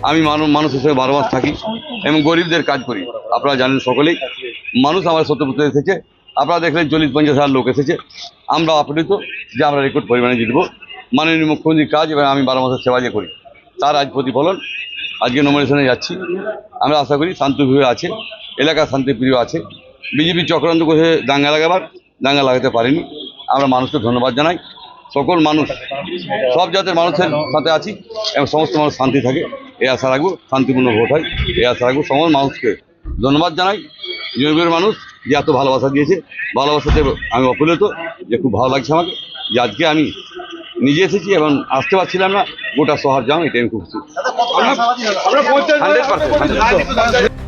আমি মানুষ হিসেবে 12 মাস থাকি এবং গরিবদের কাজ করি। আপনারা জানেন সকলেই, মানুষ আমার সত্যপুত্র এসেছে, আপনারা দেখলেন 40-50 হাজার লোক এসেছে। আমরা আপ্লুত যে আমরা রেকর্ড পরিমাণে জিতব। মাননীয় মুখ্যমন্ত্রীর কাজ এবং আমি 12 মাসের সেবা যে করি তার আজ প্রতিফলন। আজকে নমিনেশনে যাচ্ছি। আমরা আশা করি শান্তিপ্রিয় আছে, এলাকা শান্তিপ্রিয় আছে। বিজেপি চক্রান্ত করে দাঙ্গা লাগাতে পারেনি। আমরা মানুষকে ধন্যবাদ জানাই। সকল মানুষ, সব জাতের মানুষের সাথে আছি এবং সমস্ত মানুষ শান্তি থাকে এই আশা রাখবো। শান্তিপূর্ণ ভোট হয় এই আশা রাখবো। সমস্ত মানুষকে ধন্যবাদ জানাই। জয়পুরের মানুষ যে এত ভালোবাসা দিয়েছে, ভালোবাসাতে আমি অপ্রীত যে খুব ভালো লাগছে আমাকে যে আজকে আমি নিজে এসেছি এবং আসতে পারছিলাম না, গোটা শহর যাও, এটা আমি খুব খুশি। 100%।